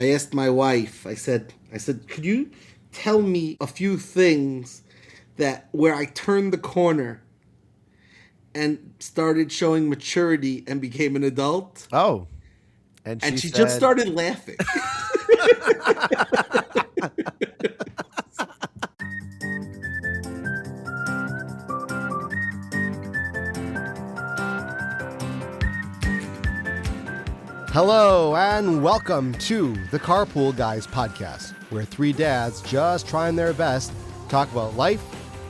I asked my wife, I said, could you tell me a few things that where I turned the corner and started showing maturity and became an adult? Oh, and And she she just said, started laughing. Hello and welcome to the Carpool Guys podcast, where three dads just trying their best talk about life,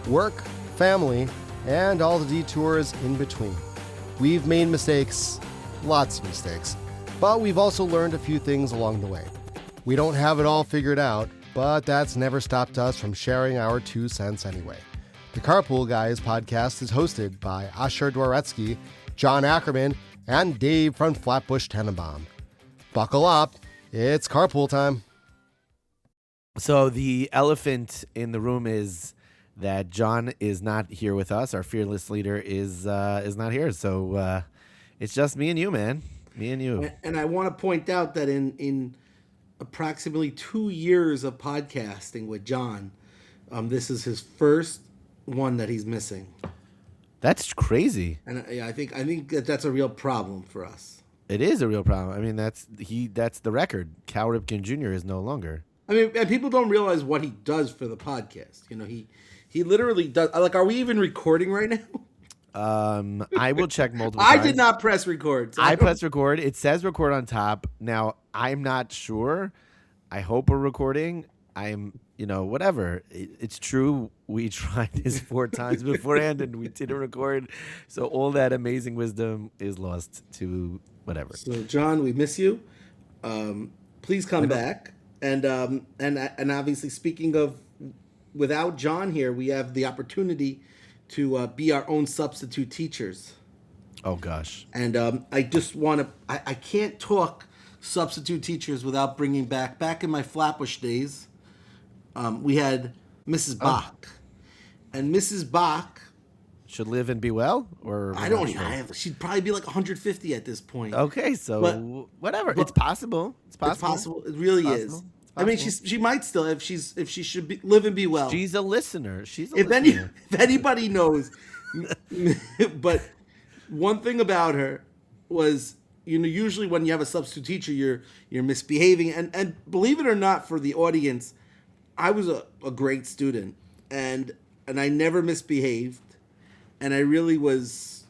work, family, and all the detours in between. We've made mistakes, lots of mistakes, but we've also learned a few things along the way. We don't have it all figured out, but that's never stopped us from sharing our 2 cents anyway. The Carpool Guys podcast is hosted by Asher Dworetsky, John Ackerman, and Dave from Flatbush Tenenbaum. Buckle up, it's carpool time. so the elephant in the room is that John is not here with us. Our fearless leader is not here. So it's just me and you, man. Me and you. And I want to point out that in approximately 2 years of podcasting with John, this is his first one that he's missing. That's crazy. And I think that's a real problem for us. It is a real problem. I mean, that's the record. Cal Ripken Jr. is no longer. I mean, and people don't realize what he does for the podcast. You know, he literally does. Like, are we even recording right now? I will check multiple times. I did not press record. So I press record. It says record on top. Now, I'm not sure. I hope we're recording. I'm, whatever. It's true. We tried this 4 times beforehand and we didn't record. So all that amazing wisdom is lost to whatever. So, John, we miss you. Please come back. And obviously, speaking of, without John here, we have the opportunity to be our own substitute teachers. Oh, gosh. And I just want to, I can't talk substitute teachers without bringing back in my Flatbush days, we had Mrs. Bach. And Mrs. Bach Should live and be well? Or I don't know. She'd probably be like 150 at this point. Okay, so whatever. It's possible. It's possible. It's possible. It really is. I mean, she might still if she should live and be well. She's a listener. If anybody knows, but one thing about her was, usually when you have a substitute teacher, you're misbehaving, and believe it or not, for the audience, I was a great student, and I never misbehaved, and I really was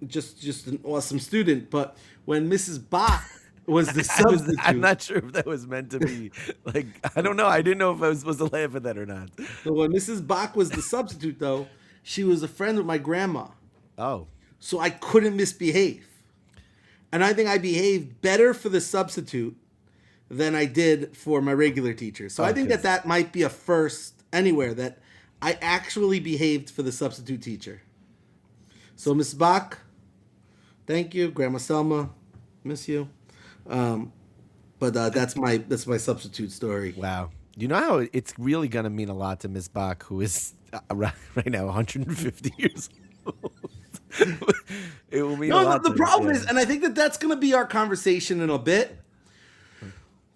just an awesome student. But when Mrs. Bach was the substitute, I'm not sure if that was meant to be like, I don't know. I didn't know if I was supposed to laugh at that or not. So when Mrs. Bach was the substitute, though, she was a friend with my grandma. Oh. So I couldn't misbehave. And I think I behaved better for the substitute than I did for my regular teacher. So I think that might be a first anywhere, that I actually behaved for the substitute teacher. So Miss Bach, thank you. Grandma Selma, miss you. But that's my substitute story. Wow. You know how it's really going to mean a lot to Miss Bach, who is right now 150 years old. It will mean a lot. The problem is, and I think that's going to be our conversation in a bit,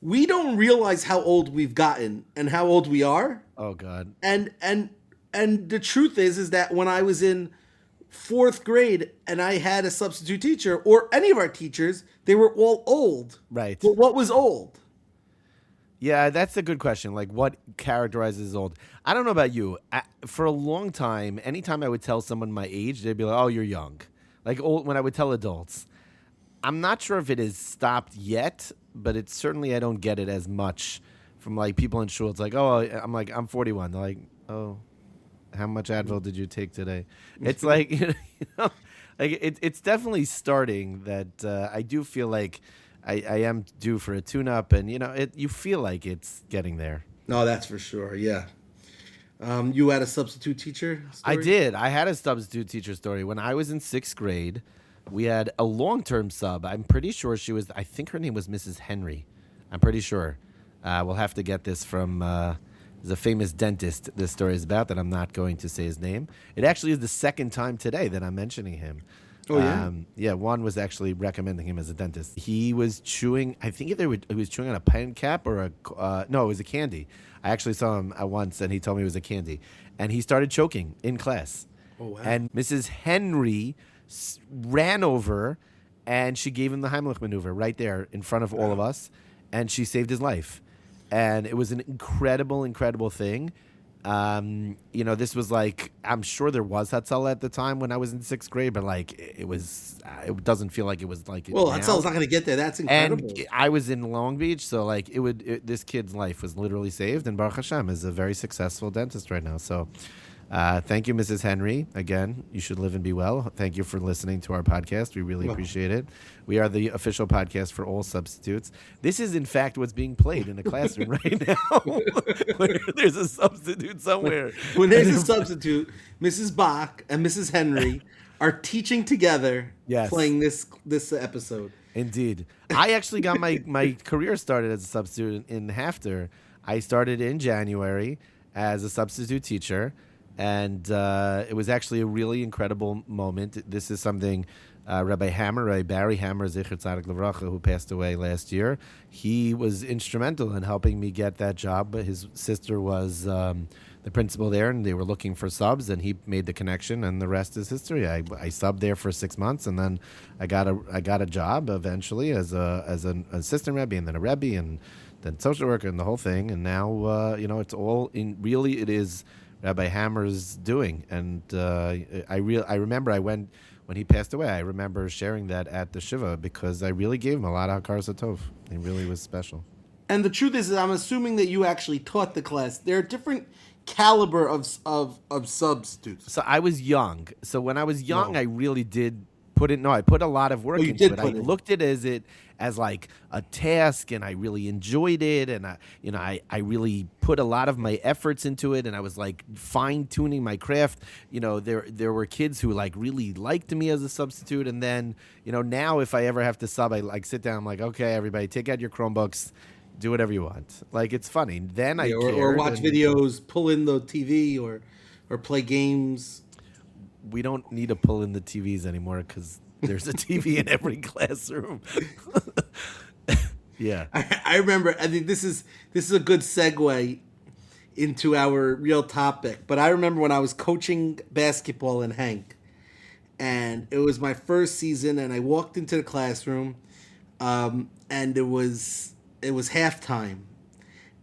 we don't realize how old we've gotten and how old we are. Oh, God. And the truth is that when I was in 4th grade and I had a substitute teacher, or any of our teachers, they were all old. Right. But what was old? Yeah, that's a good question. Like, what characterizes old? I don't know about you. For a long time, anytime I would tell someone my age, they'd be like, oh, you're young. Like, when I would tell adults. I'm not sure if it has stopped yet, but it's certainly, I don't get it as much from, like, people in shul. It's like, oh, I'm 41. They're like, oh, how much Advil did you take today? It's like, it's definitely starting that I do feel like I am due for a tune-up, and you feel like it's getting there. No, that's for sure. Yeah. You had a substitute teacher story? I did. I had a substitute teacher story. When I was in 6th grade, we had a long-term sub. I'm pretty sure I think her name was Mrs. Henry. I'm pretty sure. We'll have to get this from there's a famous dentist this story is about that I'm not going to say his name. It actually is the second time today that I'm mentioning him. Oh, yeah? Yeah, Juan was actually recommending him as a dentist. He was chewing, I think he was chewing on a pen cap or no, it was a candy. I actually saw him once and he told me it was a candy. And he started choking in class. Oh, wow. And Mrs. Henry ran over and she gave him the Heimlich maneuver right there in front of all of us. And she saved his life. And it was an incredible, incredible thing. This was like, I'm sure there was Hatzalah at the time when I was in 6th grade, but like it was, doesn't feel like it was like it Well, now. Hatzalah's not going to get there. That's incredible. And I was in Long Beach, so like this kid's life was literally saved, and Baruch Hashem is a very successful dentist right now. So thank you, Mrs. Henry. Again, you should live and be well. Thank you for listening to our podcast. We really appreciate it. We are the official podcast for all substitutes. This is, in fact, what's being played in a classroom right now. Where there's a substitute somewhere. When there's a substitute, Mrs. Bach and Mrs. Henry are teaching together, playing this episode. Indeed. I actually got my career started as a substitute in HAFTR. I started in January as a substitute teacher. And it was actually a really incredible moment. This is something Rabbi Barry Hammer, Zichur Tzadik Livracha, who passed away last year. He was instrumental in helping me get that job. But his sister was the principal there, and they were looking for subs, and he made the connection, and the rest is history. I subbed there for 6 months, and then I got a job eventually as an assistant Rebbe, and then a Rebbe, and then social worker, and the whole thing. And now it's all in. Really, it is Rabbi Hammer's doing, and I remember when he passed away. I remember sharing that at the Shiva because I really gave him a lot of Hakaras Hatov. He really was special. And the truth is, I'm assuming that you actually taught the class. There are different caliber of substitutes. So I was young. So when I was young, I really did I put a lot of work into it. I looked at it as like a task, and I really enjoyed it, and I really put a lot of my efforts into it, and I was like fine tuning my craft. There were kids who like really liked me as a substitute, and then now if I ever have to sub, I like sit down. I'm like, okay, everybody, take out your Chromebooks, do whatever you want. Like it's funny. Then or watch videos, pull in the TV, or play games. We don't need to pull in the TVs anymore because there's a TV in every classroom. Yeah. I remember, I think this is a good segue into our real topic. But I remember when I was coaching basketball in HANC, and it was my first season, and I walked into the classroom, and it was halftime.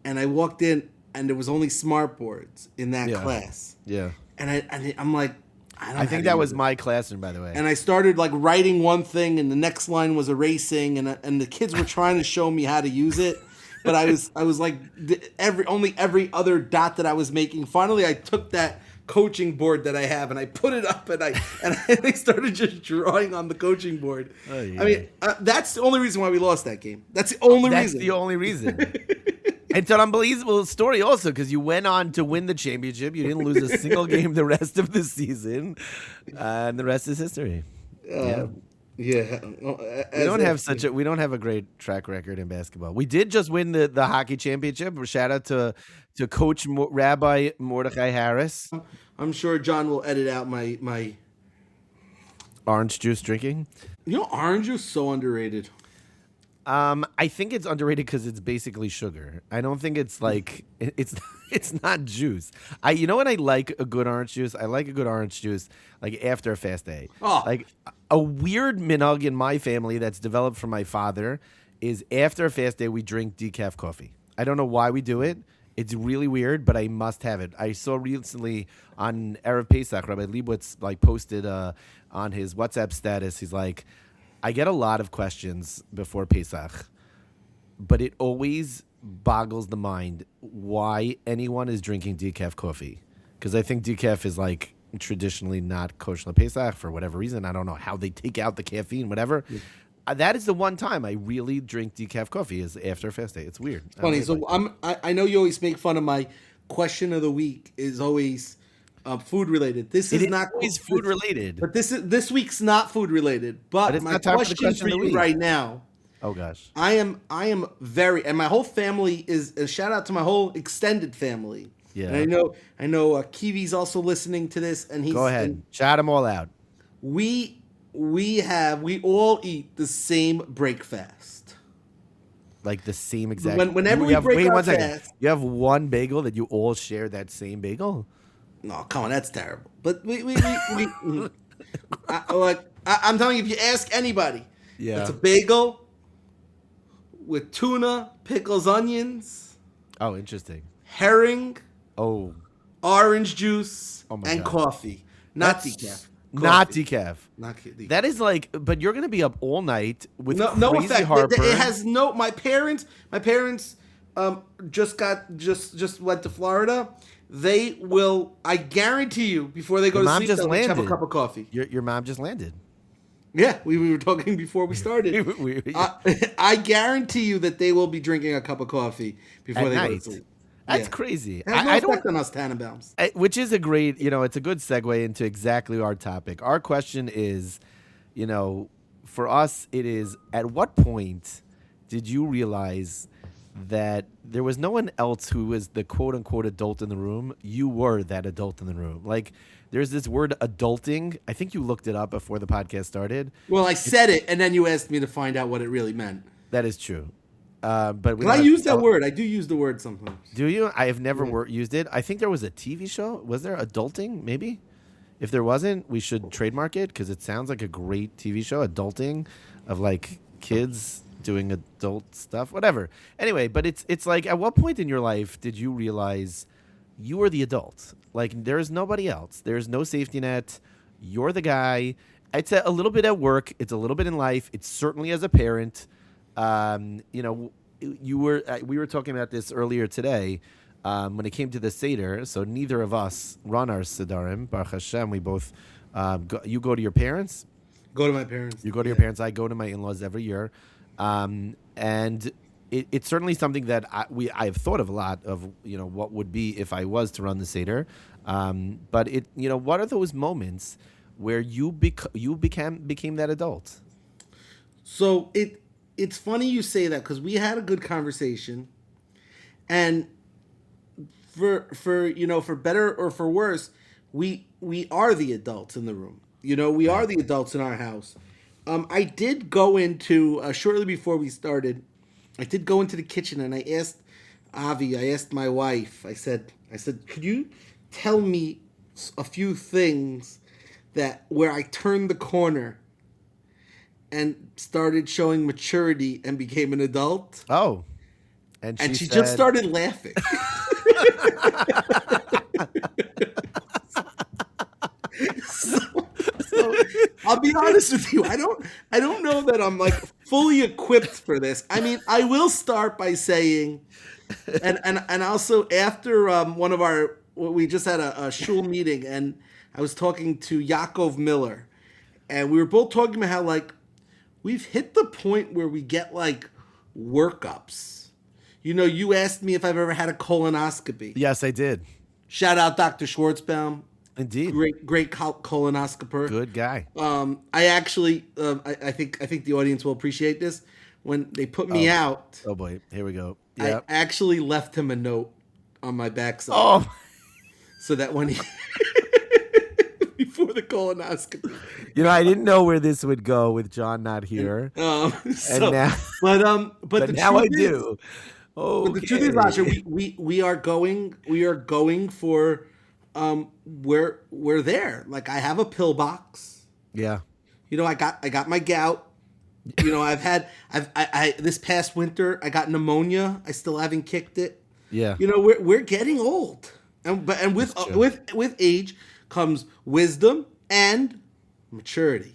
And I walked in, and there was only smart boards in that class. Yeah. And I'm like, I think that was my classroom, by the way. And I started like writing one thing, and the next line was erasing, and the kids were trying to show me how to use it, but I was like every other dot that I was making. Finally, I took that coaching board that I have and I put it up, and I started just drawing on the coaching board. Oh, yeah. I mean, that's the only reason why we lost that game. That's the only reason. That's the only reason. It's an unbelievable story also because you went on to win the championship. You didn't lose a single game the rest of the season, and the rest is history. Yeah. We don't have a great track record in basketball. We did just win the hockey championship. Shout out to Coach Rabbi Mordechai Harris. I'm sure John will edit out my orange juice drinking. Orange juice is so underrated. I think it's underrated because it's basically sugar. I don't think it's like it's not juice. When I like a good orange juice, I like a good orange juice like after a fast day. Oh. Like a weird minhag in my family that's developed from my father is after a fast day we drink decaf coffee. I don't know why we do it. It's really weird, but I must have it. I saw recently on Erev Pesach, Rabbi Leibowitz posted on his WhatsApp status. He's like, I get a lot of questions before Pesach, but it always boggles the mind why anyone is drinking decaf coffee. Because I think decaf is like traditionally not kosher Pesach for whatever reason. I don't know how they take out the caffeine, whatever. Yeah. That is the one time I really drink decaf coffee is after a fast day. It's weird. It's funny. So I know you always make fun of my question of the week is always food related. This is not always food related. But this week's not food related. But my question for you right now. Oh gosh. I am very, and my whole family is a shout out to my whole extended family. Yeah. And I know Kiwi's also listening to this, and he's go ahead. Shout them all out. We we all eat the same break fast. Like the same exact. Whenever we break our 1 second. fast. You have one bagel that you all share that same bagel? No, come on, that's terrible. But I'm telling you, if you ask anybody, Yeah. it's a bagel with tuna, pickles, onions, Oh, interesting. herring, Oh, orange juice, Oh my and God. coffee. Not That's decaf. not Coffee. decaf. Not decaf. That is like, but you're gonna be up all night with no crazy effect. heartburn. It has no. My parents just went to Florida. They will. I guarantee you, before they go Your to mom sleep, just they'll each have a landed. cup of coffee. Your mom just landed. Yeah, we were talking before we started. I guarantee you that they will be drinking a cup of coffee before At they go night. to sleep. That's Yeah. crazy. It has no I effect don't. on us Tannenbaums. Which is a great, it's a good segue into exactly our topic. Our question is, for us, it is, at what point did you realize that there was no one else who was the quote unquote adult in the room? You were that adult in the room. Like, there's this word adulting. I think you looked it up before the podcast started. Well, I said it, and then you asked me to find out what it really meant. That is true. But I use that word. I do use the word sometimes. Do you? I have never used it. I think there was a TV show. Was there adulting? Maybe. If there wasn't, we should trademark it because it sounds like a great TV show. Adulting, of like kids doing adult stuff, whatever. Anyway, but it's like, at what point in your life did you realize you were the adult? Like, there's nobody else. There's no safety net. You're the guy. It's a little bit at work. It's a little bit in life. It's certainly as a parent. We were talking about this earlier today when it came to the Seder. So neither of us run our Sedarim. Baruch Hashem, we both, you go to your parents? Go to my parents. You go to your parents. I go to my in-laws every year. And it's certainly something that I've thought of a lot of, what would be if I was to run the Seder. But what are those moments where you became that adult? So it's funny you say that because we had a good conversation, and for better or for worse, we are the adults in the room. We are the adults in our house. I did go into shortly before we started. I did go into the kitchen and I asked Avi. I asked my wife. I said, could you tell me a few things where I turned the corner and started showing maturity and became an adult? Oh. And she said, just started laughing. so I'll be honest with you. I don't know that I'm like fully equipped for this. I mean, I will start by saying, and also after one of we just had a shul meeting, and I was talking to Yaakov Miller, and we were both talking about how like we've hit the point where we get like workups. You asked me if I've ever had a colonoscopy. Yes, I did. Shout out Dr. Schwartzbaum. Indeed. Great colonoscoper. Good guy. I actually, I think the audience will appreciate this. When they put me out, Oh boy, here we go. Yep. I actually left him a note on my backside. Oh, So that when he, before the colonoscopy. I didn't know where this would go with John not here. So, and now, but the now I truth do. Oh, But the truth is, Asher, we are going for we're there. Like, I have a pillbox. Yeah. I got my gout. I this past winter I got pneumonia. I still haven't kicked it. Yeah. We're getting old, and with age comes wisdom and maturity.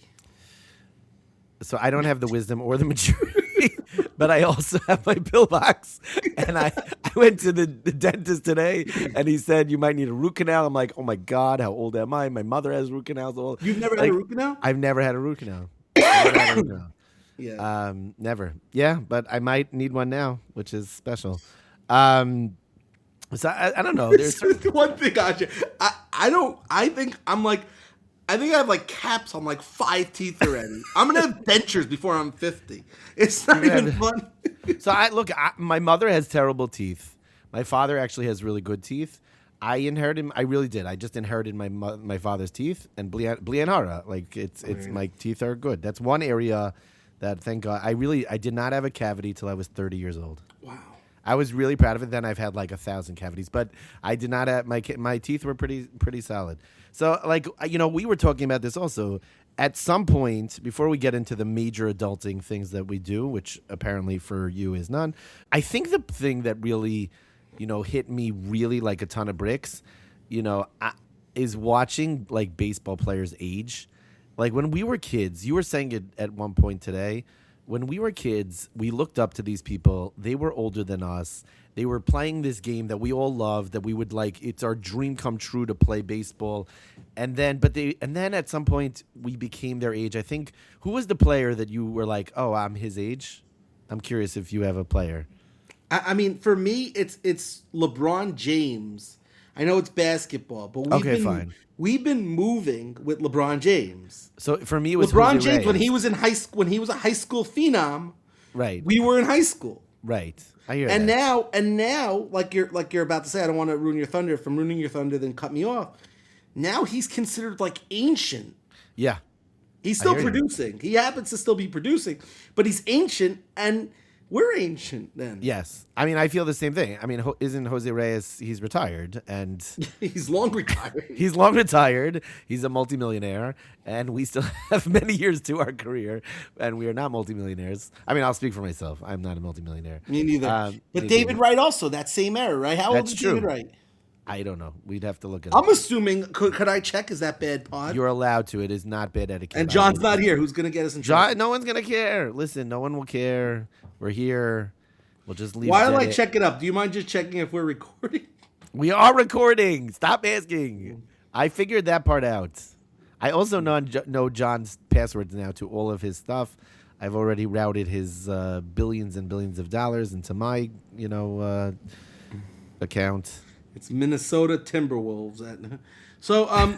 So I don't have the wisdom or the maturity, but I also have my pillbox. And I went to the dentist today, and he said, you might need a root canal. I'm like, oh, my God, how old am I? My mother has root canals. You've never had a root canal? I've never had a root canal. Yeah. Never. Yeah, but I might need one now, which is special. So I don't know. There's one thing, Asher. I think I have like caps on like 5 teeth already. I'm gonna have dentures before I'm 50. It's not even fun. So my mother has terrible teeth. My father actually has really good teeth. I inherited. I really did. I just inherited my father's teeth and Blianara. Like it's my teeth are good. That's one area that thank God I did not have a cavity till I was 30 years old. Wow. I was really proud of it. Then I've had like 1,000 cavities, but I did not have my teeth were pretty solid. So like we were talking about this also. At some point, before we get into the major adulting things that we do, which apparently for you is none, I think the thing that really, hit me really like a ton of bricks, is watching like baseball players age. Like when we were kids, you were saying it at one point today. When we were kids, we looked up to these people. They were older than us. They were playing this game that we all loved, that we would like. It's our dream come true to play baseball. And then at some point we became their age. I think, who was the player that you were like, oh, I'm his age? I'm curious if you have a player. I mean, for me, it's LeBron James. I know it's basketball, but we've been moving with LeBron James. So for me, it was LeBron Jose James Reyes. when he was in when he was a high school phenom. Right. We were in high school. Right. I hear and that. Now, like you're about to say, I don't want to ruin your thunder. If I'm ruining your thunder, then cut me off. Now he's considered like ancient. Yeah. He's still producing. He happens to still be producing, but he's ancient, and we're ancient then. Yes. I mean, I feel the same thing. I mean, isn't Jose Reyes, he's retired, and he's long retired. He's long retired. He's a multimillionaire, and we still have many years to our career, and we are not multimillionaires. I mean, I'll speak for myself. I'm not a multimillionaire. Me neither. But David Wright also, that same era, right? How old is David Wright? I don't know. We'd have to look at it. I'm assuming, could I check? Is that bad pod? You're allowed to. It is not bad etiquette. And John's not here. Who's going to get us in trouble? No one's going to care. Listen, no one will care. We're here. We'll just leave. Why don't I check it up? Do you mind just checking if we're recording? We are recording. Stop asking. I figured that part out. I also know John's passwords now to all of his stuff. I've already routed his billions and billions of dollars into my, account. It's Minnesota Timberwolves. So,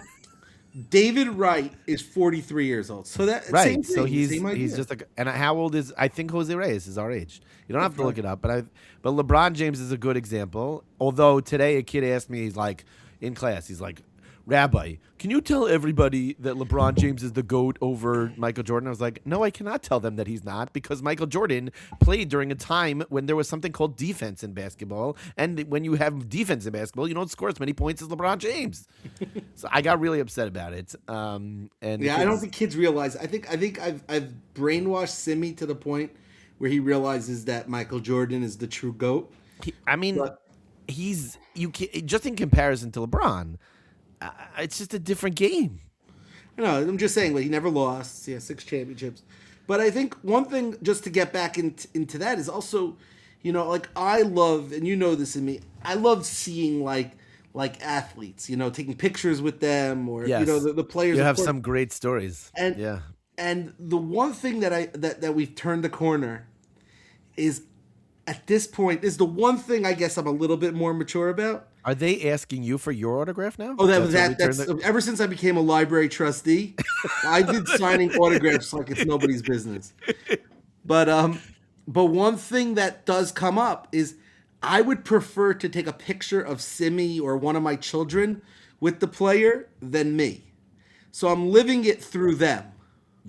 David Wright is 43 years old. So that right. Same thing, so he's just like, and how old is? I think Jose Reyes is our age. You don't have to look it up, but LeBron James is a good example. Although today a kid asked me, he's like in class, he's like, Rabbi, can you tell everybody that LeBron James is the GOAT over Michael Jordan? I was like, no, I cannot tell them that he's not, because Michael Jordan played during a time when there was something called defense in basketball. And when you have defense in basketball, you don't score as many points as LeBron James. So I got really upset about it. I don't think kids realize. I think I've brainwashed Simi to the point where he realizes that Michael Jordan is the true GOAT. He's just in comparison to LeBron. It's just a different game. I know. I'm just saying, he never lost. He has 6 championships. But I think one thing, just to get back into that, is also, I love, and you know this in me, I love seeing like athletes, taking pictures with them, or yes. The players. You have some great stories. And the one thing that we've turned the corner is, at this point, is the one thing I guess I'm a little bit more mature about. Are they asking you for your autograph now? Oh, that's ever since I became a library trustee, I've been signing autographs like it's nobody's business. But one thing that does come up is I would prefer to take a picture of Simi or one of my children with the player than me. So I'm living it through them.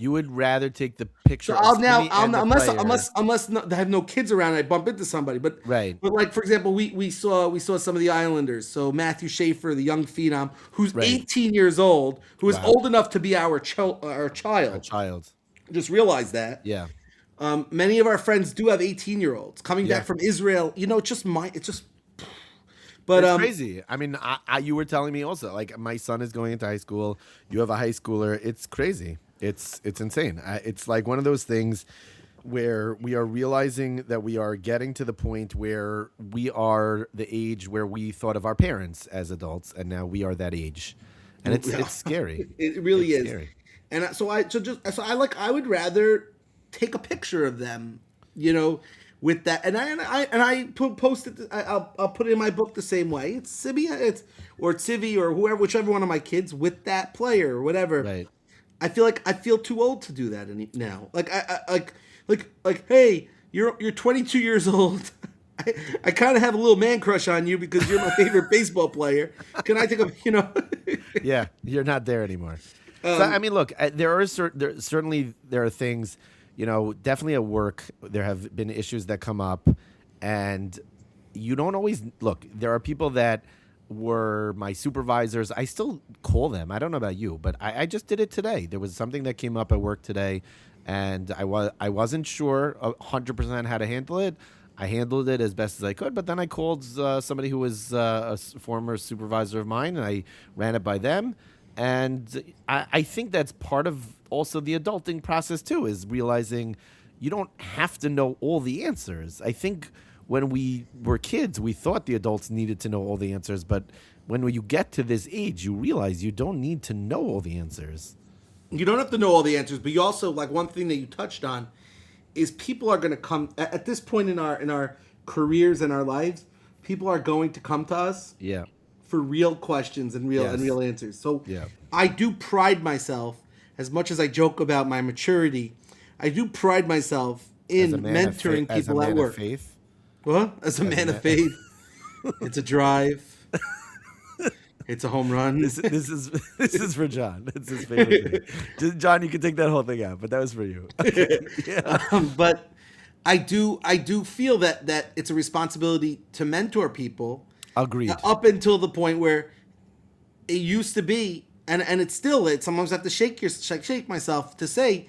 You would rather take the picture. So unless I have no kids around, and I bump into somebody. But right. But like, for example, we saw some of the Islanders. So Matthew Schaefer, the young phenom, who's 18 years old, who is old enough to be our child. Just realize that. Yeah. Many of our friends do have 18-year-olds coming back from Israel. It's just. But it's crazy. I mean, you were telling me also, like, my son is going into high school. You have a high schooler. It's crazy. It's insane. It's like one of those things where we are realizing that we are getting to the point where we are the age where we thought of our parents as adults, and now we are that age, and it's scary. It really is. Scary. And I would rather take a picture of them, with that, and I post it. I'll put it in my book the same way. It's Sibi, or Tsivi, or whichever one of my kids with that player or whatever. Right. I feel too old to do that now. Like, hey, you're 22 years old. I kind of have a little man crush on you because you're my favorite baseball player. Can I take a. Yeah, you're not there anymore. So I mean, look, certainly there are things, definitely at work there have been issues that come up, and you don't always look. There are people that were my supervisors. I still call them. I don't know about you, but I just did it today. There was something that came up at work today, and I wasn't sure 100% how to handle it. I handled it as best as I could, but then I called somebody who was a former supervisor of mine, and I ran it by them. And I think that's part of also the adulting process, too, is realizing you don't have to know all the answers. I think when we were kids, we thought the adults needed to know all the answers. But when you get to this age, you realize you don't need to know all the answers. You don't have to know all the answers, but you also, like, one thing that you touched on is people are going to come at this point in our careers and our lives. People are going to come to us, for real questions and real answers. So I do pride myself, as much as I joke about my maturity, I do pride myself in mentoring people at work. Faith? What? As a man of faith, it's a drive. It's a home run. This is for John. It's his favorite thing. John, you can take that whole thing out, but that was for you. Okay. But I do feel that it's a responsibility to mentor people. Agreed. Up until the point where it used to be, and it's still. Sometimes I have to shake myself to say,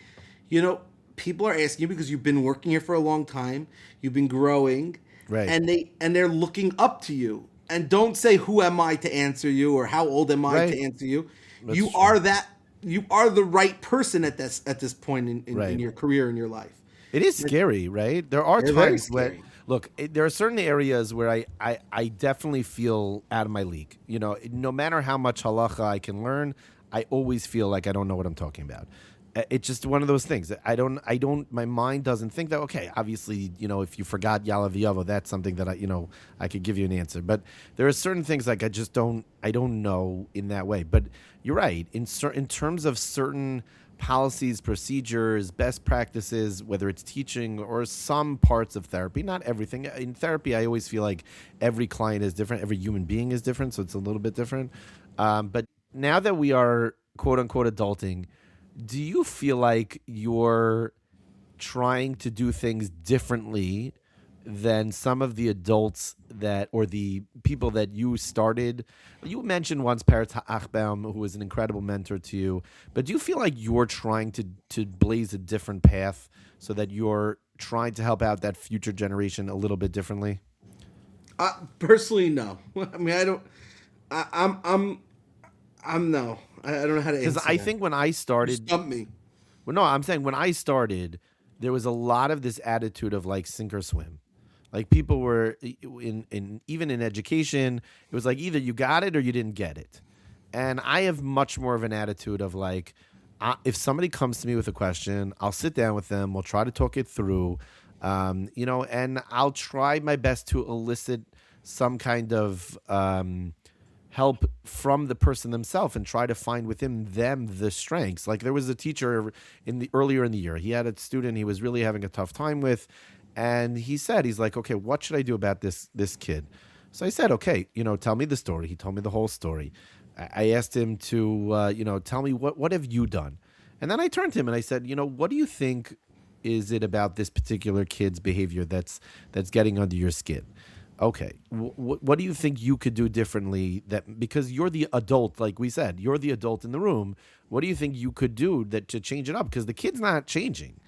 people are asking you because you've been working here for a long time, you've been growing, right? And they're looking up to you. And don't say, who am I to answer you, or how old am I to answer you? That's you true. You are the right person at this point in your career, in your life. It is scary, right? There are times where, look, there are certain areas where I definitely feel out of my league. No matter how much halacha I can learn, I always feel like I don't know what I'm talking about. It's just one of those things. My mind doesn't think that, okay, obviously, if you forgot Yala V'yavo, that's something that I could give you an answer. But there are certain things like I don't know in that way. But you're right. In terms of certain policies, procedures, best practices, whether it's teaching or some parts of therapy, not everything. In therapy, I always feel like every client is different. Every human being is different. So it's a little bit different. But now that we are quote unquote adulting, do you feel like you're trying to do things differently than some of the adults or the people that you started? You mentioned once Peretz Achbaum, who was an incredible mentor to you, but do you feel like you're trying to blaze a different path so that you're trying to help out that future generation a little bit differently? Personally, no. I mean, I don't. I'm no. I don't know how to answer. Because I think when I started, you stumped me. Well, no, I'm saying when I started, there was a lot of this attitude of like sink or swim. Like people were even in education, it was like either you got it or you didn't get it. And I have much more of an attitude of like, if somebody comes to me with a question, I'll sit down with them. We'll try to talk it through, and I'll try my best to elicit some kind of help from the person themselves and try to find within them the strengths. Like there was a teacher earlier in the year. He had a student he was really having a tough time with, and he's like, okay, what should I do about this kid? So I said, okay, tell me the story. He told me the whole story. I asked him to, tell me what have you done? And then I turned to him and I said, what do you think is it about this particular kid's behavior that's getting under your skin? Okay, what do you think you could do differently? Because you're the adult, like we said, you're the adult in the room. What do you think you could do to change it up? Because the kid's not changing.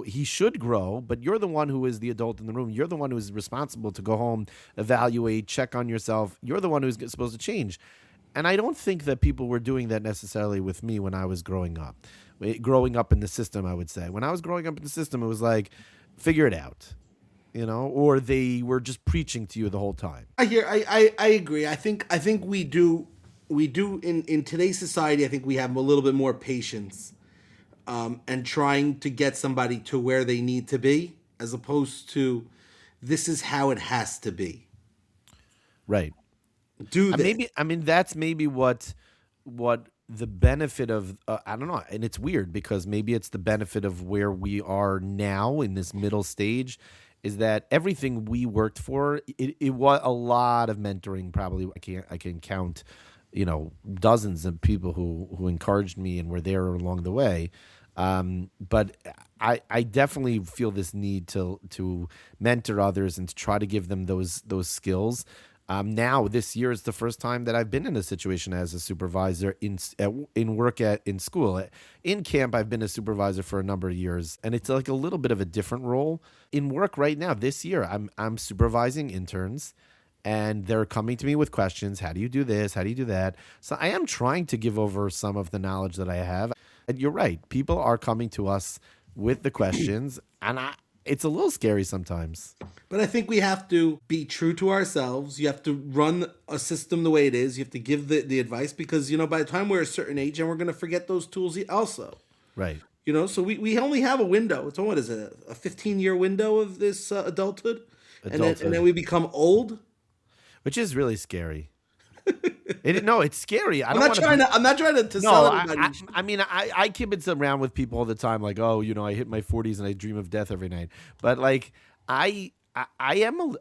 He should grow, but you're the one who is the adult in the room. You're the one who is responsible to go home, evaluate, check on yourself. You're the one who's supposed to change. And I don't think that people were doing that necessarily with me when I was growing up. Growing up in the system, I would say. When I was growing up in the system, it was like, figure it out. Or they were just preaching to you the whole time. I agree. I think we do in today's society. I think we have a little bit more patience, and trying to get somebody to where they need to be, as opposed to this is how it has to be. Right. That's maybe what the benefit of I don't know, and it's weird because maybe it's the benefit of where we are now in this middle stage. is that everything we worked for, it was a lot of mentoring. Probably I can count, dozens of people who encouraged me and were there along the way. But I definitely feel this need to mentor others and to try to give them those skills. Now this year is the first time that I've been in a situation as a supervisor in school. In camp, I've been a supervisor for a number of years, and it's like a little bit of a different role. In work right now, this year, I'm supervising interns, and they're coming to me with questions. How do you do this? How do you do that? So I am trying to give over some of the knowledge that I have. And you're right. People are coming to us with the questions, and it's a little scary sometimes. But I think we have to be true to ourselves. You have to run a system the way it is. You have to give the advice because, by the time we're a certain age, and we're going to forget those tools also. Right. So we only have a window. It's what is it, a 15-year window of this adulthood? And then we become old? Which is really scary. It's scary. I'm not trying to sell everybody. I kibitz around with people all the time, like, oh, I hit my 40s and I dream of death every night. But like, I am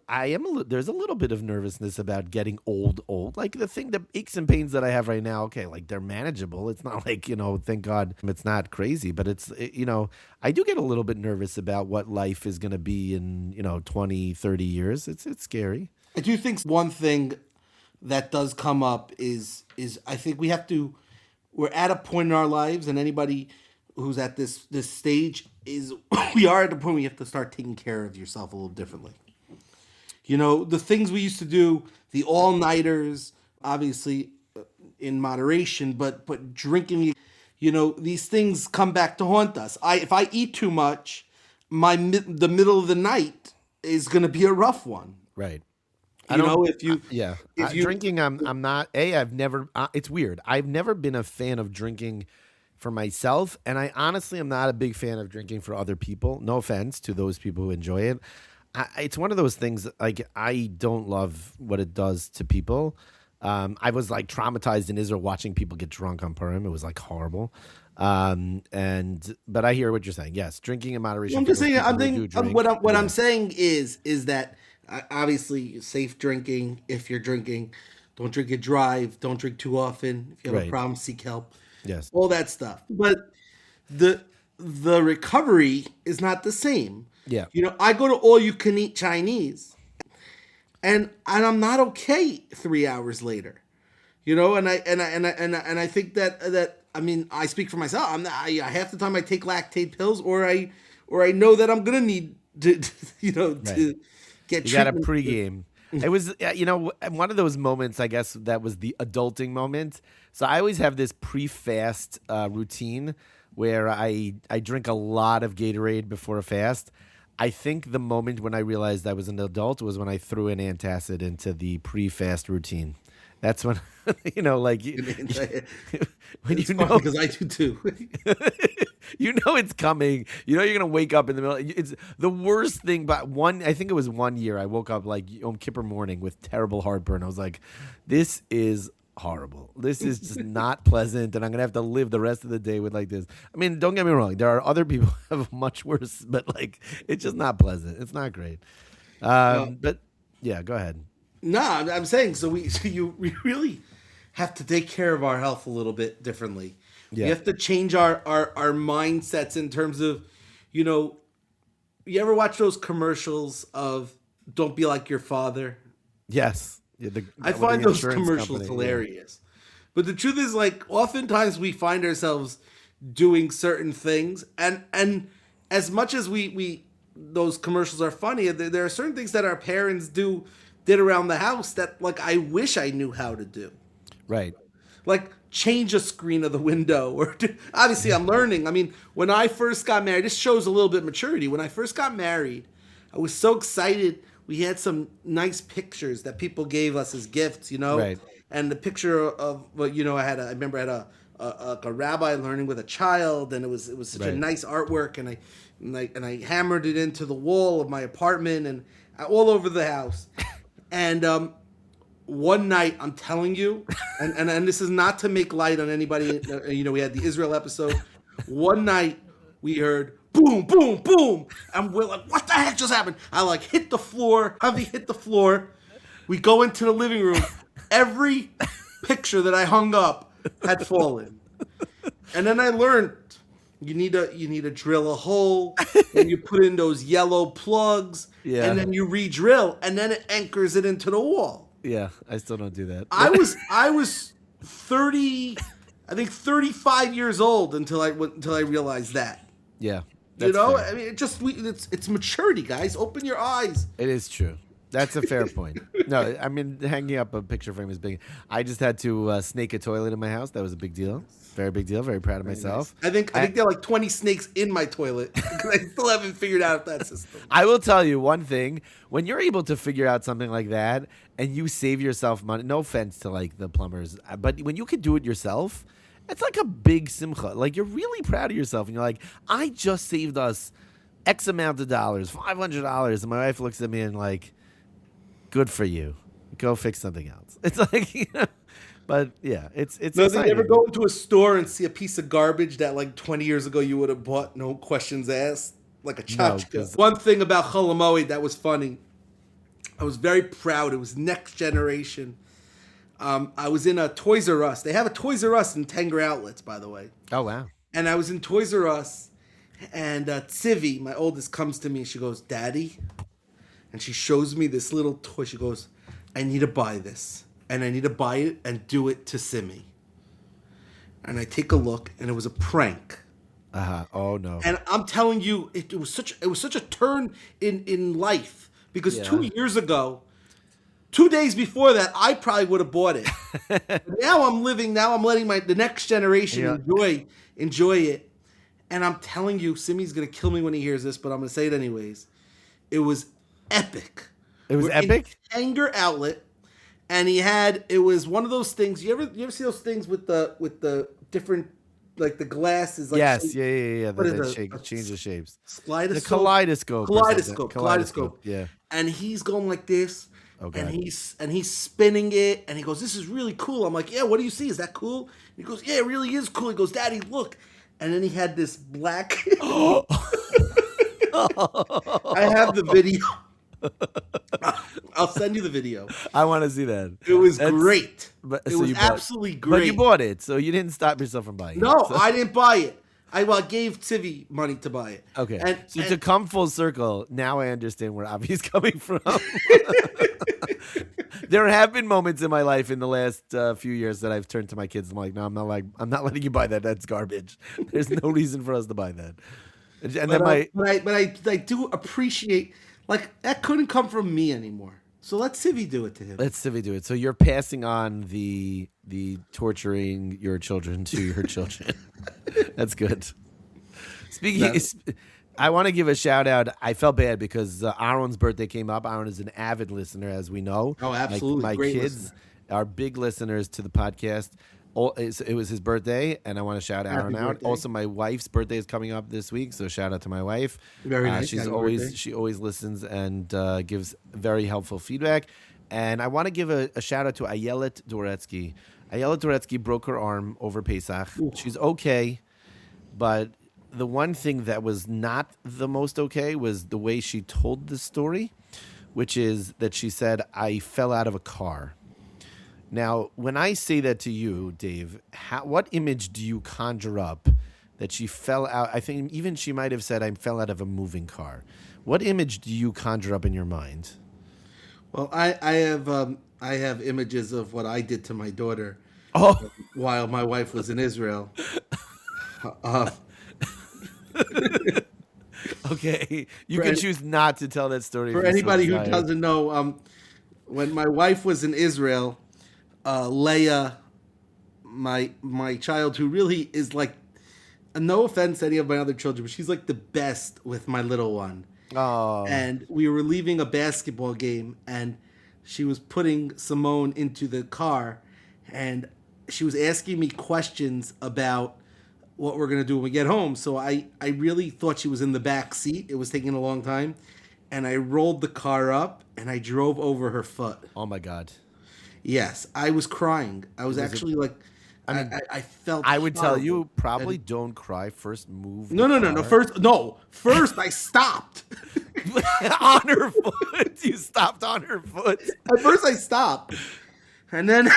there's a little bit of nervousness about getting old. Like the aches and pains that I have right now, okay, like they're manageable. It's not like, thank God it's not crazy, but it's, I do get a little bit nervous about what life is going to be in, 20, 30 years. It's scary. I do think one thing that does come up is I think we're at a point in our lives, and anybody who's at this stage we are at the point where you have to start taking care of yourself a little differently. The things we used to do, the all-nighters, obviously in moderation, but drinking, these things come back to haunt us. If I eat too much, the middle of the night is going to be a rough one. Right. Drinking, I'm not. I've never. It's weird. I've never been a fan of drinking for myself, and I honestly am not a big fan of drinking for other people. No offense to those people who enjoy it. It's one of those things. Like, I don't love what it does to people. I was like traumatized in Israel watching people get drunk on Purim. It was like horrible. But I hear what you're saying. Yes, drinking in moderation. I'm just saying. I'm saying is that. Obviously, safe drinking. If you're drinking, don't drink and drive. Don't drink too often. If you have a problem, seek help. Yes, all that stuff. But the recovery is not the same. Yeah, I go to all-you-can-eat Chinese, and I'm not okay 3 hours later. And I think that I speak for myself. Half the time I take Lactaid pills, or I know that I'm gonna need to to. You got a pregame. It was, one of those moments, I guess, that was the adulting moment. So I always have this pre-fast routine where I drink a lot of Gatorade before a fast. I think the moment when I realized I was an adult was when I threw an antacid into the pre-fast routine. That's when, like, when because I do too. It's coming. You're going to wake up in the middle. It's the worst thing. But I think it was 1 year, I woke up like Yom Kippur morning with terrible heartburn. I was like, this is horrible. This is just not pleasant. And I'm going to have to live the rest of the day with like this. I mean, don't get me wrong. There are other people who have much worse, but like, it's just not pleasant. It's not great. But yeah, go ahead. No, I'm saying we really have to take care of our health a little bit differently. Yeah. We have to change our mindsets in terms of, you ever watch those commercials of "Don't be like your father"? Yes, I find those commercials hilarious. Yeah. But the truth is, like, oftentimes we find ourselves doing certain things, and as much as we those commercials are funny, there are certain things that our parents did around the house that, like, I wish I knew how to do. Right. Like, change a screen of the window. Or obviously, I'm learning. I mean, when I first got married, this shows a little bit of maturity. When I first got married, I was so excited. We had some nice pictures that people gave us as gifts, Right. And the picture of, I remember I had a rabbi learning with a child, and it was such a nice artwork, and I hammered it into the wall of my apartment and all over the house. And one night, I'm telling you, and this is not to make light on anybody. We had the Israel episode. One night, we heard boom, boom, boom. And we're like, what the heck just happened? I like hit the floor. Javi hit the floor. We go into the living room. Every picture that I hung up had fallen. And then I learned you need to drill a hole, and you put in those yellow plugs, and then you re-drill, and then it anchors it into the wall. Yeah, I still don't do that. I was 30, I think 35 years old until I realized that. Yeah. You know, fair. I mean, it's maturity, guys. Open your eyes. It is true. That's a fair point. No, I mean, hanging up a picture frame is big. I just had to snake a toilet in my house. That was a big deal. Very big deal. Very proud of myself. Nice. I think there are like 20 snakes in my toilet because I still haven't figured out that system. I will tell you one thing. When you're able to figure out something like that and you save yourself money, no offense to like the plumbers, but when you can do it yourself, it's like a big simcha. Like you're really proud of yourself and you're like, I just saved us X amount of dollars, $500. And my wife looks at me and like, good for you. Go fix something else. It's like, you know, but yeah, it's exciting. You ever go into a store and see a piece of garbage that like 20 years ago you would have bought, no questions asked, like a tchotchke? No, one thing about Chol Hamoed that was funny, I was very proud. It was next generation. I was in a Toys R Us. They have a Toys R Us in Tanger Outlets, by the way. Oh, wow. And I was in Toys R Us, and Tzivi, my oldest, comes to me. She goes, Daddy? And she shows me this little toy. She goes, I need to buy this. And I need to buy it and do it to Simi. And I take a look, and it was a prank. Oh, no. And I'm telling you, it was such a turn in life. Because 2 years ago, 2 days before that, I probably would have bought it. Now I'm letting the next generation enjoy it. And I'm telling you, Simi's going to kill me when he hears this, but I'm going to say it anyways. It was epic. It was epic? Tanger Outlet, and it was one of those things. You ever see those things with the different, like the glasses? Like yes, yeah. That change the shapes. Kaleidoscope. The Kaleidoscope. Yeah. And he's going like this. Okay. And he's spinning it, and he goes, "This is really cool." I'm like, "Yeah, what do you see? Is that cool?" And he goes, "Yeah, it really is cool." He goes, "Daddy, look." And then he had this black. I have the video. I'll send you the video. I want to see that. It was great. It was absolutely great. But you bought it, so you didn't stop yourself from buying it. No, I didn't buy it. I gave Tzivi money to buy it. Okay. So to come full circle, now I understand where Avi's coming from. There have been moments in my life in the last few years that I've turned to my kids. I'm like, no, I'm not letting you buy that. That's garbage. There's no reason for us to buy that. And I do appreciate, like, that couldn't come from me anymore. So let Tzivi do it to him. Let Tzivi do it. So you're passing on the torturing your children to your children. That's good. I want to give a shout out. I felt bad because Aaron's birthday came up. Aaron is an avid listener, as we know. Oh, absolutely. My Great kids listener. are big listeners to the podcast. It was his birthday, and I want to shout Aaron out. Also, my wife's birthday is coming up this week, so shout out to my wife. Very nice. She always listens and gives very helpful feedback. And I want to give a shout out to Ayelet Doretsky. Ayelet Doretsky broke her arm over Pesach. Ooh. She's okay, but the one thing that was not the most okay was the way she told the story, which is that she said, I fell out of a car. Now, when I say that to you, Dave, what image do you conjure up that she fell out? I think even she might have said, I fell out of a moving car. What image do you conjure up in your mind? Well, I have images of what I did to my daughter while my wife was in Israel. Okay, you can choose not to tell that story. For anybody who doesn't know, when my wife was in Israel, Leia, my child, who really is like, no offense to any of my other children, but she's like the best with my little one. Oh. And we were leaving a basketball game, and she was putting Simone into the car, and she was asking me questions about what we're going to do when we get home. So I really thought she was in the back seat. It was taking a long time. And I rolled the car up, and I drove over her foot. Oh, my God. Yes, I was crying. I was actually like... I felt. I would tell you horrible. probably don't cry. First move. No. First I stopped. On her foot. You stopped on her foot. At first I stopped, and then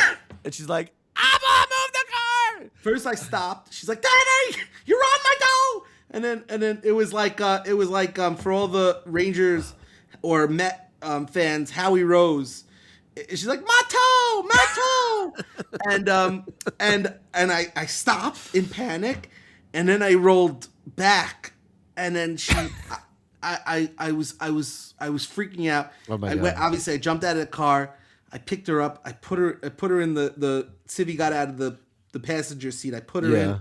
And she's like, I'm gonna move the car. first I stopped. She's like, Daddy, you're on my toe. And then it was like for all the Rangers or Met fans, Howie Rose. She's like, my toe, and I stopped in panic, and then I rolled back, and then I was freaking out. Oh my God. Obviously I jumped out of the car, I picked her up, I put her in the Civi got out of the passenger seat, I put her in.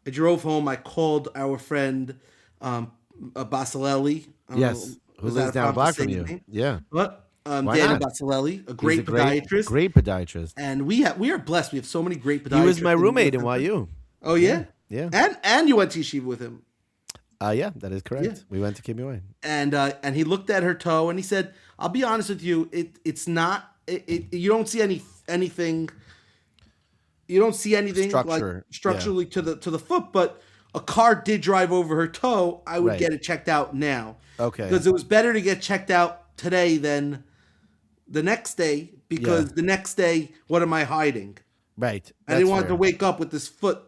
I drove home. I called our friend Basilelli. Yes, who lives down the block from you. Yeah. But Why Daniel not? Basilelli, a He's great podiatrist. Great podiatrist. And we are blessed. We have so many great podiatrists. He was my roommate in YU. Oh, yeah? Yeah. And you went to yeshiva with him. Yeah, that is correct. Yeah. We went to KBY. And he looked at her toe and he said, I'll be honest with you, it's not, you don't see anything. You don't see anything structurally to the foot, but a car did drive over her toe. I would get it checked out now. Okay. Because it was better to get checked out today than the next day, because the next day, what am I hiding? Right. I didn't want to wake up with this foot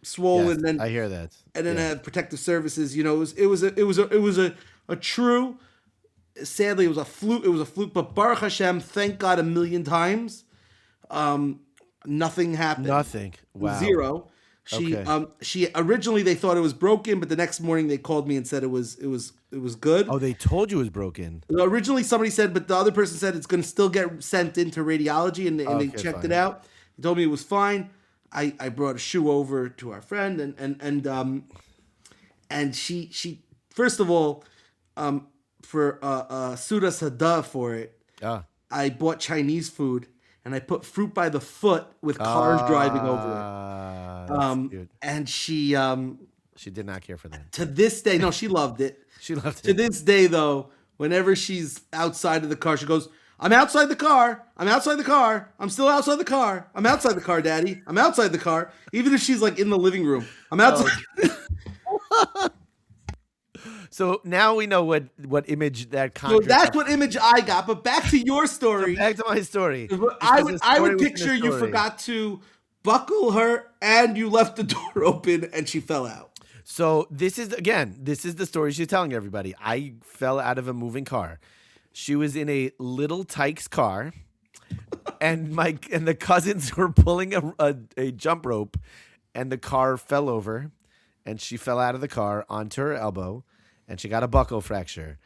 swollen. Yes, I hear that. And then have protective services. You know, it was a true. Sadly, it was a fluke. It was a fluke. But Baruch Hashem, thank God, 1,000,000 times. Nothing happened. Nothing. Wow. Zero. She originally they thought it was broken, but the next morning they called me and said it was good. Oh, they told you it was broken. Originally somebody said, but the other person said it's going to still get sent into radiology, and they checked it out. They told me it was fine. I brought a shoe over to our friend, and she first of all, for Suda Sada for it, I bought Chinese food. And I put fruit by the foot with cars driving over it. And she did not care for that. To this day, no, she loved it. She loved it. To this day, though, whenever she's outside of the car, she goes, I'm outside the car. I'm outside the car. I'm still outside the car. I'm outside the car, Daddy. I'm outside the car. Even if she's like in the living room. I'm outside. So now we know what image that So that's what image I got. But back to your story. So back to my story. I would picture you forgot to buckle her and you left the door open and she fell out. So this is the story she's telling everybody. I fell out of a moving car. She was in a little Tykes car, and the cousins were pulling a jump rope, and the car fell over, and she fell out of the car onto her elbow. And she got a buckle fracture.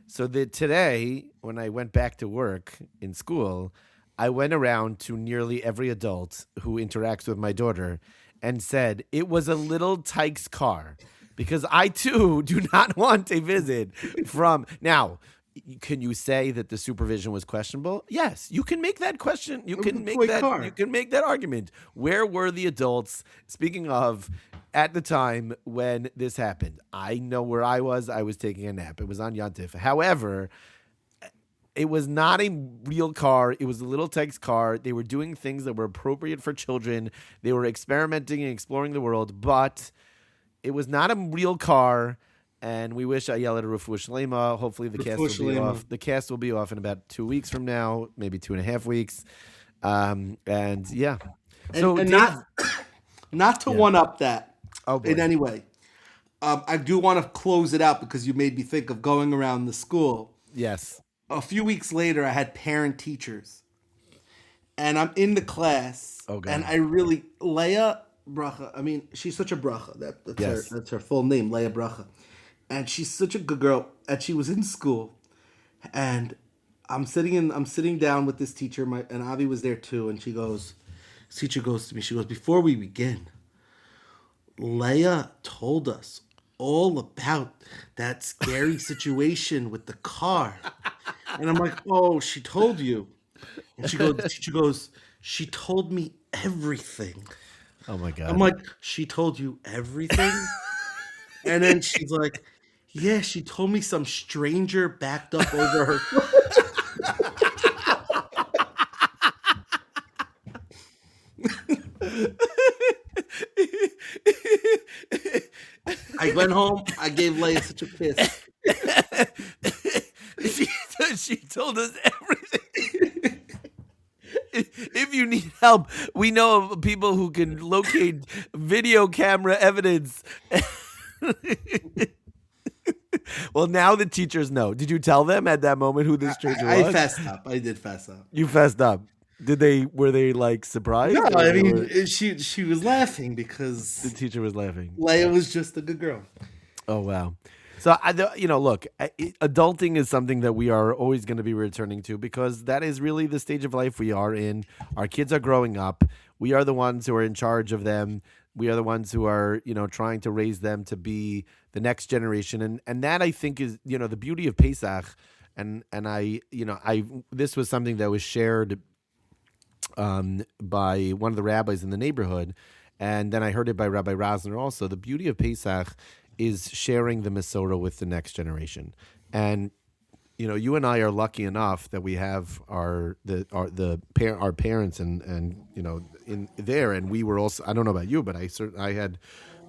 So today, when I went back to work in school, I went around to nearly every adult who interacts with my daughter and said, it was a little Tykes car. Because I, too, do not want a visit from... Now, can you say that the supervision was questionable? Yes, you can make that question. You can make that argument. Where were the adults, speaking of... at the time when this happened? I know where I was. I was taking a nap. It was on Yontif. However, it was not a real car. It was a little Tykes car. They were doing things that were appropriate for children. They were experimenting and exploring the world, but it was not a real car. And we wish Ayelet a refuah shlema. Hopefully the cast will be off. The cast will be off in about 2 weeks from now, maybe 2.5 weeks. And yeah. And not to one up that. In any way. I do want to close it out because you made me think of going around the school. Yes. A few weeks later, I had parent teachers. And I'm in the class. Oh, God. And I really... Leia Bracha. I mean, she's such a bracha. That's her full name, Leia Bracha. And she's such a good girl. And she was in school. And I'm sitting down with this teacher. And Avi was there too. And this teacher goes to me. She goes, before we begin... Leia told us all about that scary situation with the car. And I'm like, oh, she told you. And the teacher goes, she told me everything. Oh my God. I'm like, she told you everything? And then she's like, yeah, she told me some stranger backed up over her. Went home. I gave Leia such a kiss. She told us everything. If you need help, we know of people who can locate video camera evidence. Well, now the teachers know. Did you tell them at that moment who this stranger was? I fessed up. I did fess up. You fessed up. Were they like surprised? No, I mean, she was laughing because the teacher was laughing. Leia was just a good girl. Oh, wow. So, look, adulting is something that we are always going to be returning to because that is really the stage of life we are in. Our kids are growing up. We are the ones who are in charge of them. We are the ones who are, trying to raise them to be the next generation. And that, I think, is, the beauty of Pesach. And this was something that was shared by one of the rabbis in the neighborhood. And then I heard it by Rabbi Rosner also. The beauty of Pesach is sharing the Masorah with the next generation. And, you and I are lucky enough that we have our parents and in there. And we were also, I don't know about you, but I had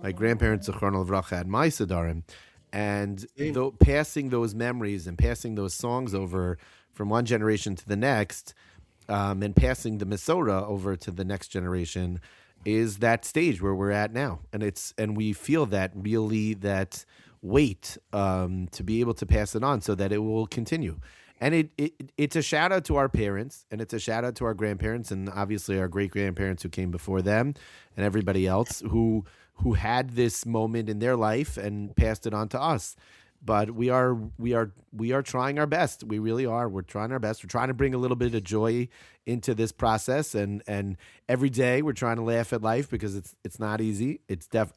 my grandparents, Zechrona Livracha, at my Sidarim. And passing those memories and passing those songs over from one generation to the next, and passing the Masorah over to the next generation is that stage where we're at now. And we feel that weight to be able to pass it on so that it will continue. And it's a shout out to our parents, and it's a shout out to our grandparents, and obviously our great grandparents who came before them, and everybody else who had this moment in their life and passed it on to us. But we are trying our best. We really are. We're trying our best. We're trying to bring a little bit of joy into this process, and every day we're trying to laugh at life because it's not easy. I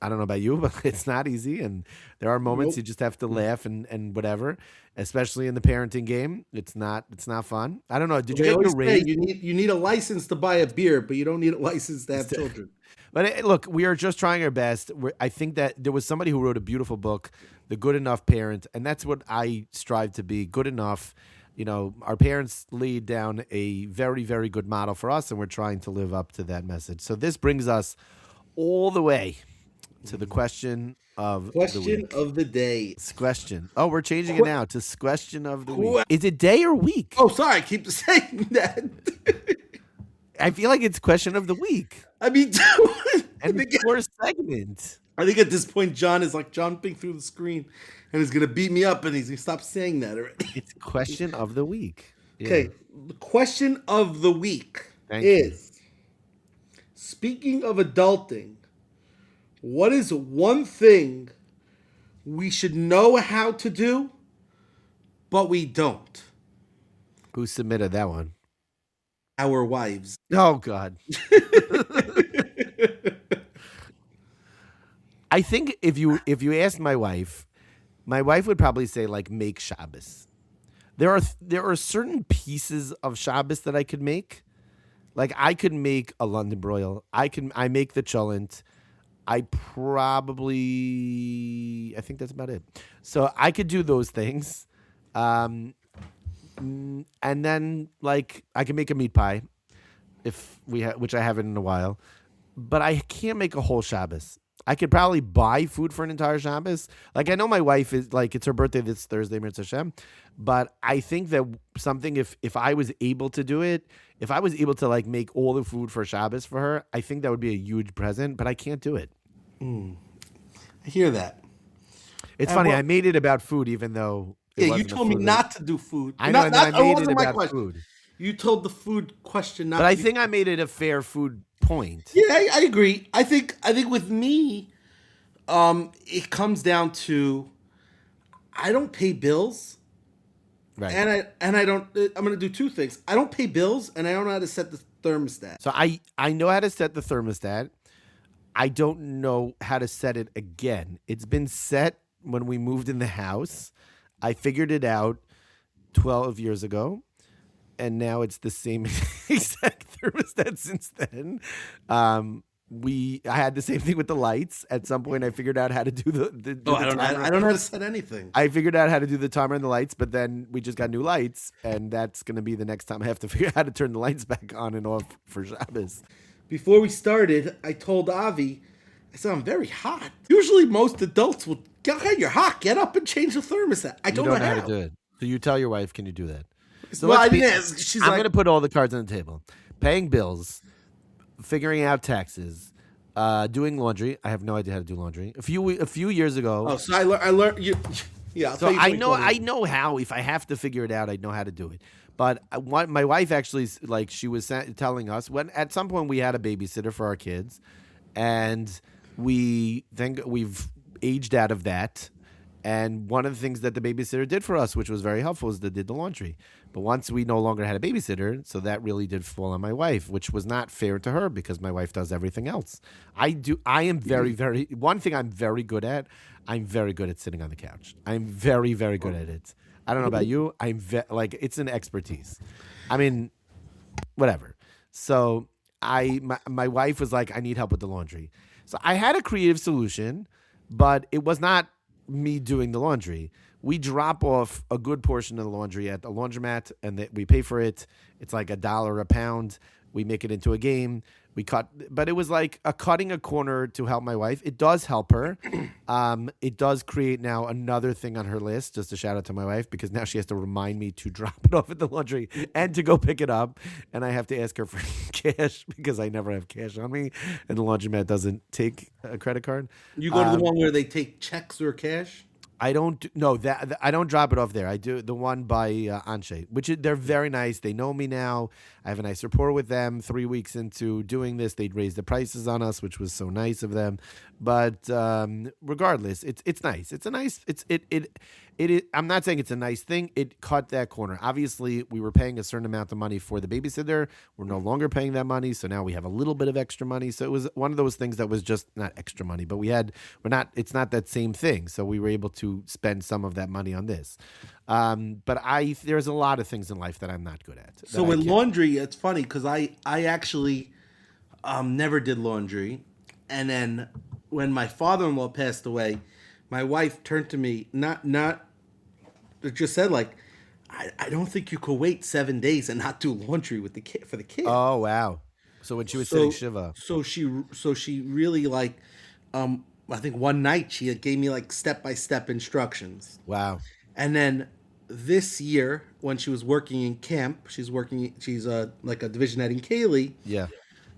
don't know about you, but it's not easy, and there are moments you just have to laugh and whatever. Especially in the parenting game, it's not fun. I don't know. Did you get your raise? You need a license to buy a beer, but you don't need a license to have children. But look, we are just trying our best. I think that there was somebody who wrote a beautiful book, The Good Enough Parent, and that's what I strive to be, good enough. Our parents laid down a very, very good model for us, and we're trying to live up to that message. So this brings us all the way to the question of the week. Of the day. Question. Oh, we're changing it now to question of the week. Is it day or week? Oh, sorry. I keep saying that. I feel like it's question of the week. I mean, and the first segment. I think at this point, John is like jumping through the screen and he's going to beat me up and he's going to stop saying that already. It's question of the week. Yeah. Okay. The question of the week is, speaking of adulting, what is one thing we should know how to do, but we don't? Who submitted that one? Our wives. Oh, God. I think if you asked my wife would probably say, like, make Shabbos. There are certain pieces of Shabbos that I could make. Like, I could make a London broil. I make the cholent. I think that's about it. So I could do those things. And then, like, I can make a meat pie which I haven't in a while. But I can't make a whole Shabbos. I could probably buy food for an entire Shabbos. Like, I know my wife is, like, it's her birthday this Thursday, Mitzvah Hashem. But I think that something, if I was able to do it, if I was able to, like, make all the food for Shabbos for her, I think that would be a huge present, but I can't do it. I hear that. It's funny. I made it about food, even though you told me not to do food. I know, and then I made it about food. You told the food question not. But I think I made it a fair food point. Yeah, I agree. I think with me, it comes down to I don't pay bills, right? And I don't. I'm going to do two things. I don't pay bills, and I don't know how to set the thermostat. So I know how to set the thermostat. I don't know how to set it again. It's been set when we moved in the house. I figured it out 12 years ago, and now it's the same exact thermostat since then. I had the same thing with the lights. At some point, I figured out how to do the timer. I don't know how to set anything. I figured out how to do the timer and the lights, but then we just got new lights, and that's going to be the next time I have to figure out how to turn the lights back on and off for Shabbos. Before we started, I told Avi, I said, I'm very hot. Usually most adults would Okay, you're hot. Get up and change the thermostat. I don't know how to do it. So you tell your wife, can you do that? So well, I didn't ask. She's I'm like, going to put all the cards on the table. Paying bills, figuring out taxes, doing laundry. I have no idea how to do laundry. A few years ago. oh, so I learned you. Yeah, I'll So tell you I know how. If I have to figure it out, I know how to do it. But my wife actually, like, she was telling us when at some point we had a babysitter for our kids, and we've aged out of that. And one of the things that the babysitter did for us, which was very helpful, is they did the laundry. But once we no longer had a babysitter, so that really did fall on my wife, which was not fair to her because my wife does everything else. I am very, very, one thing I'm very good at, I'm very good at sitting on the couch. I'm very, very good at it. I don't know about you. It's an expertise. I mean, whatever. So my wife was like, I need help with the laundry. So I had a creative solution, but it was not me doing the laundry. We drop off a good portion of the laundry at the laundromat, and we pay for it. It's like $1 a pound. We make it into a game. We cut, but it was like cutting a corner to help my wife. It does help her. It does create now another thing on her list, just a shout out to my wife, because now she has to remind me to drop it off at the laundry and to go pick it up. And I have to ask her for cash because I never have cash on me, and the laundromat doesn't take a credit card. you go to the one where they take checks or cash. I don't I don't drop it off there. I do the one by Anshe, they're very nice. They know me now. I have a nice rapport with them. 3 weeks into doing this, they'd raised the prices on us, which was so nice of them. But regardless, it's nice. It's a nice. I'm not saying it's a nice thing. It cut that corner. Obviously, we were paying a certain amount of money for the babysitter. We're no longer paying that money, so now we have a little bit of extra money. So it was one of those things that was just not extra money, but it's not that same thing. So we were able to spend some of that money on this. But there's a lot of things in life that I'm not good at. So with laundry, it's funny because I actually never did laundry, and then when my father-in-law passed away, my wife turned to me, it just said like, I don't think you could wait 7 days and not do laundry with the kid for the kid. Oh wow! So when she was sitting Shiva, so she really like, I think one night she gave me like step-by-step instructions. Wow! And then this year when she was working in camp, she's like a division head in Kaylee. Yeah.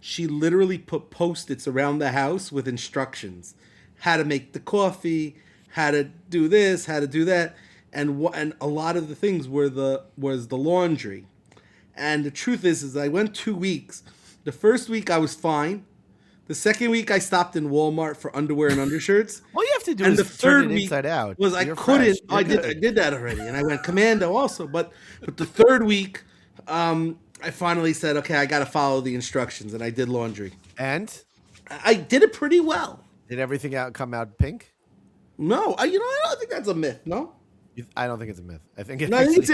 She literally put Post-its around the house with instructions, how to make the coffee, how to do this, how to do that, and a lot of the things was the laundry. And the truth is I went 2 weeks. The first week I was fine. The second week I stopped in Walmart for underwear and undershirts. All you have to do and is the turn third it week inside out. Was I You're couldn't. Fresh. I did that already, and I went commando also. But the third week, I finally said, okay, I got to follow the instructions, and I did laundry. And I did it pretty well. Did everything come out pink? No, I don't think that's a myth. No, I don't think it's a myth. I think it's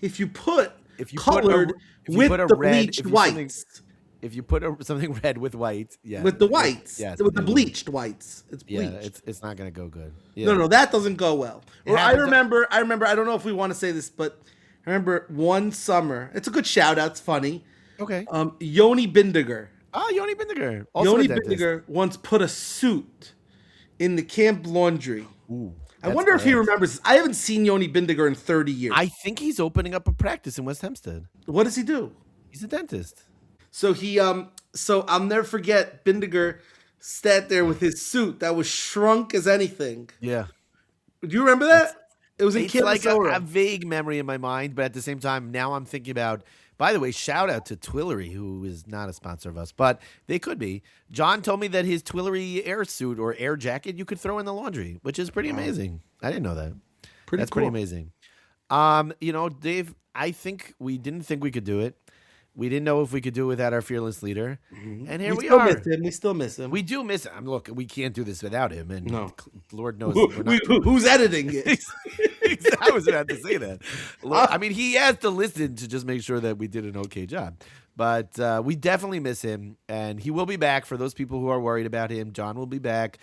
if you put colored with the bleached whites. If you put something red with white, yeah, with the whites, yes, with the bleached whites, it's bleached. Yeah, it's not gonna go good. Yeah. No, that doesn't go well. Or I remember. I don't know if we want to say this, but I remember one summer. It's a good shout out. It's funny. Okay. Yoni Bindiger. Oh, Yoni Bindiger. Yoni Bindiger once put a suit in the camp laundry. Ooh, I wonder if he remembers this. I haven't seen Yoni Bindiger in 30 years. I think he's opening up a practice in West Hempstead. What does he do? He's a dentist. So so I'll never forget Bindiger sat there with his suit that was shrunk as anything. Yeah. Do you remember that? It was in It's like Minnesota. a vague memory in my mind, but at the same time, now I'm thinking about. By the way, shout out to Twillery, who is not a sponsor of us, but they could be. John told me that his Twillery air suit or air jacket you could throw in the laundry, which is pretty amazing. I didn't know that. That's cool. pretty amazing. Dave, I think we didn't think we could do it. We didn't know if we could do it without our fearless leader. Mm-hmm. And here we are. We still miss him. We do miss him. Look, we can't do this without him. And no. Lord knows. Who's editing it? I was about to say that. I mean, he has to listen to just make sure that we did an okay job. But we definitely miss him. And he will be back. For those people who are worried about him, John will be back.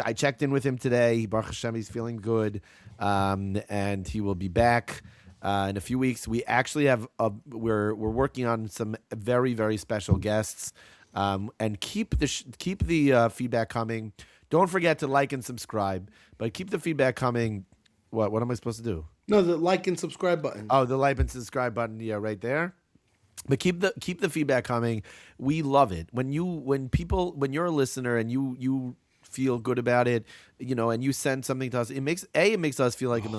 I checked in with him today. Baruch Hashem, he's feeling good. And he will be back. In a few weeks, we actually have we're working on some very, very special guests, and keep the feedback coming. Don't forget to like and subscribe, but keep the feedback coming. What am I supposed to do? No, the like and subscribe button. Oh, the like and subscribe button, yeah, right there. But keep the feedback coming. We love it when you're a listener and you feel good about it, and you send something to us. It makes us feel like $1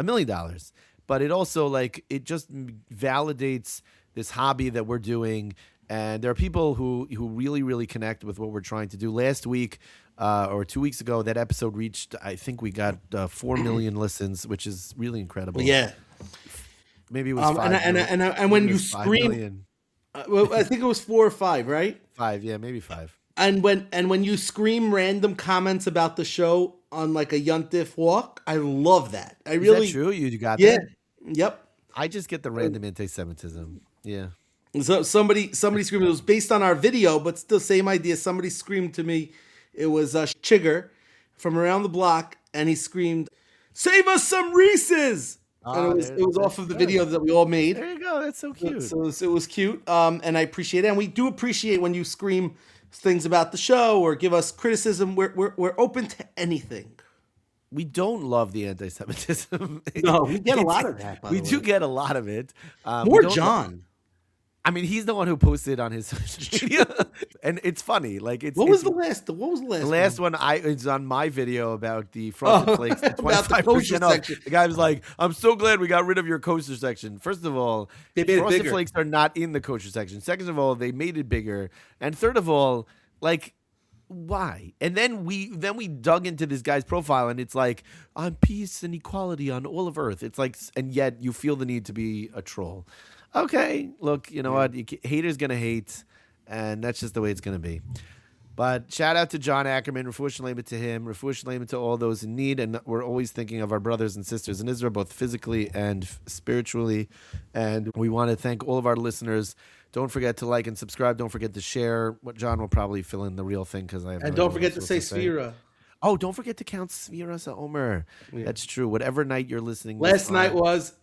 million. But it also it just validates this hobby that we're doing. And there are people who really, really connect with what we're trying to do. Last week or 2 weeks ago, that episode reached, I think we got 4 million listens, which is really incredible. Yeah. Maybe it was 5 million. And when you scream, I think it was 4 or 5, right? 5, yeah, maybe 5. And when you scream random comments about the show on like a Yontif walk, I love that. Is that true? You got that? Yeah. Yep. I just get the random anti-Semitism. Yeah. So somebody screamed. It was based on our video, but still same idea. Somebody screamed to me. It was Chigger from around the block, and he screamed, "Save us some Reese's!" And it was off of the video that we all made. There you go. That's so cute. So it was cute, and I appreciate it. And we do appreciate when you scream things about the show or give us criticism. We're open to anything. We don't love the anti-Semitism. No, we get a lot of that. We do get a lot of it. More John. I mean, he's the one who posted on his social media, and it's funny. What was the last? The last one? It's on my video about the frosted flakes, the 25% off. Section. The guy was like, "I'm so glad we got rid of your kosher section." First of all, frosted flakes are not in the kosher section. Second of all, they made it bigger, and third of all, why? And then we dug into this guy's profile, and it's like on peace and equality on all of Earth. It's like, and yet you feel the need to be a troll. Okay, look, you know what? Haters gonna hate, and that's just the way it's gonna be. But shout out to John Ackerman, Refuah Shalema to him, Refuah Shalema to all those in need, and we're always thinking of our brothers and sisters in Israel, both physically and spiritually. And we want to thank all of our listeners. Don't forget to like and subscribe. Don't forget to share. What John will probably fill in the real thing because I have. And don't forget to say Sphira. Oh, don't forget to count Sphira Omer. Yeah. That's true. Whatever night you're listening. Last night was.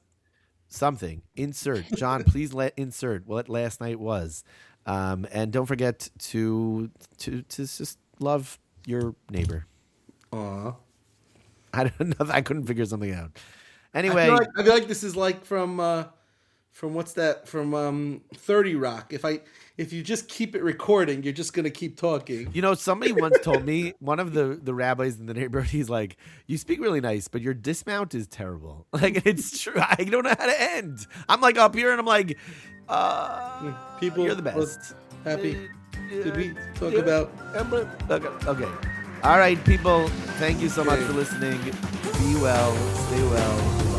Something. Insert. John, please insert what last night was. And don't forget to just love your neighbor. Aw. I don't know. I couldn't figure something out. Anyway. I feel like this is like from what's that? From 30 Rock. If you just keep it recording, you're just going to keep talking. Somebody once told me, one of the rabbis in the neighborhood, he's like, you speak really nice, but your dismount is terrible. It's true. I don't know how to end. I'm like up here and I'm like, people, you're the best. Happy. Did we talk about? Okay. All right, people. Thank you so much for listening. Be well. Stay well.